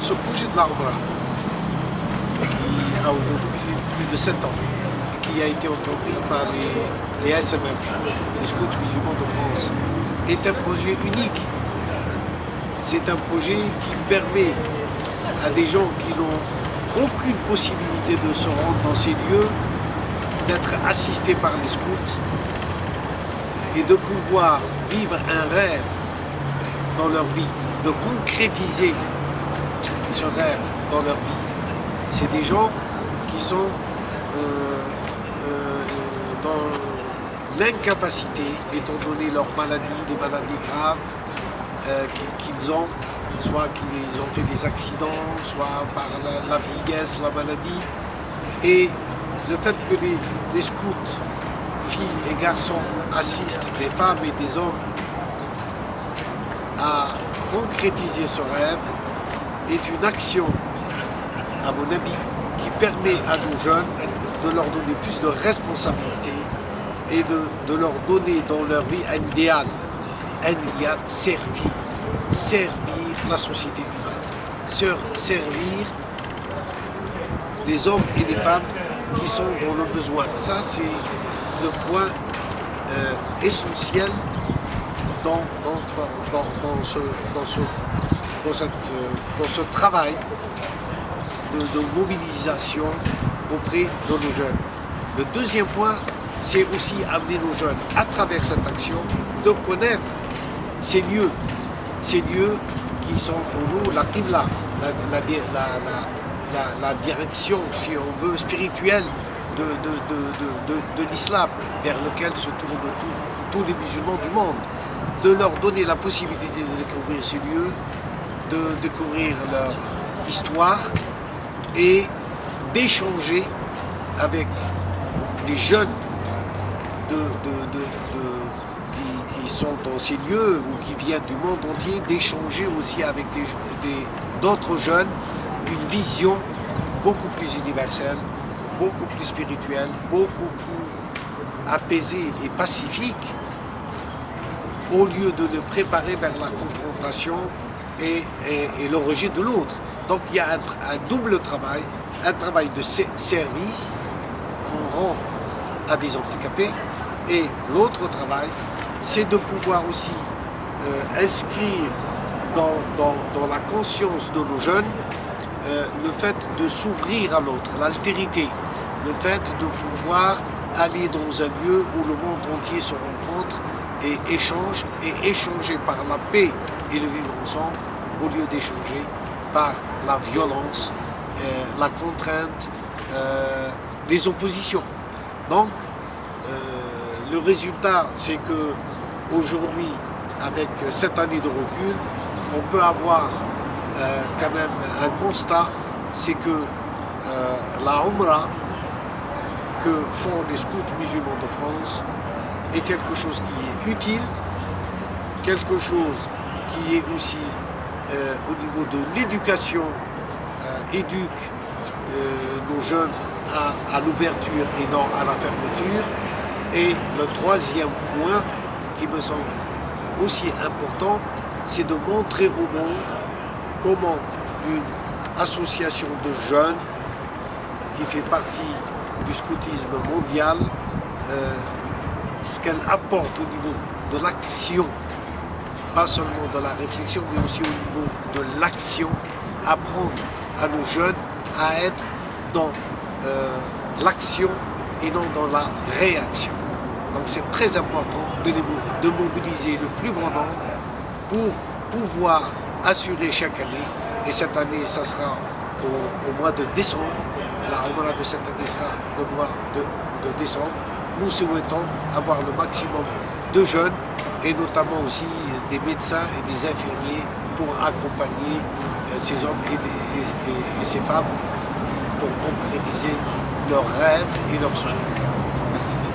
Ce projet de l'Arbre, qui a aujourd'hui plus de 7 ans, qui a été entrepris par les SMF, les Scouts musulmans de France, est un projet unique. C'est un projet qui permet à des gens qui n'ont aucune possibilité de se rendre dans ces lieux, d'être assistés par les scouts et de pouvoir vivre un rêve dans leur vie, de concrétiser ce rêve dans leur vie. C'est des gens qui sont dans l'incapacité, étant donné leurs maladies, des maladies graves qu'ils ont, soit qu'ils ont fait des accidents, soit par la vieillesse, la maladie. Et le fait que les scouts, filles et garçons, assistent des femmes et des hommes à concrétiser ce rêve est une action, à mon avis, qui permet à nos jeunes de leur donner plus de responsabilités et de leur donner dans leur vie un idéal, servir la société humaine, servir les hommes et les femmes qui sont dans le besoin. Ça, c'est le point essentiel dans ce travail de mobilisation auprès de nos jeunes. Le deuxième point, c'est aussi amener nos jeunes, à travers cette action, de connaître ces lieux qui sont pour nous la qibla, la direction, si on veut, spirituelle de l'islam, vers lequel se tournent tous les musulmans du monde. De leur donner la possibilité de découvrir ces lieux, de découvrir leur histoire et d'échanger avec les jeunes qui sont dans ces lieux ou qui viennent du monde entier, d'échanger aussi avec d'autres jeunes une vision beaucoup plus universelle, beaucoup plus spirituelle, beaucoup plus apaisée et pacifique, au lieu de le préparer vers la confrontation et le rejet de l'autre. Donc il y a un double travail, un travail de service qu'on rend à des handicapés, et l'autre travail, c'est de pouvoir aussi inscrire dans la conscience de nos jeunes le fait de s'ouvrir à l'autre, l'altérité, le fait de pouvoir aller dans un lieu où le monde entier se rencontre et échanger par la paix et le vivre ensemble, au lieu d'échanger par la violence, la contrainte, les oppositions. Donc, le résultat, c'est que aujourd'hui, avec cette année de recul, on peut avoir quand même un constat, c'est que la Umrah que font les scouts musulmans de France est quelque chose qui est utile, quelque chose qui est aussi au niveau de l'éducation, éduque nos jeunes à l'ouverture et non à la fermeture. Et le troisième point qui me semble aussi important, c'est de montrer au monde comment une association de jeunes qui fait partie du scoutisme mondial, ce qu'elle apporte au niveau de l'action, pas seulement de la réflexion, mais aussi au niveau de l'action, apprendre à nos jeunes à être dans l'action et non dans la réaction. Donc c'est très important de mobiliser le plus grand nombre pour pouvoir assurer chaque année, et cette année ça sera au mois de décembre, la Umrah de cette année sera le mois de décembre. Nous souhaitons avoir le maximum de jeunes et notamment aussi des médecins et des infirmiers pour accompagner ces hommes et ces femmes pour concrétiser leurs rêves et leurs souhaits. Merci.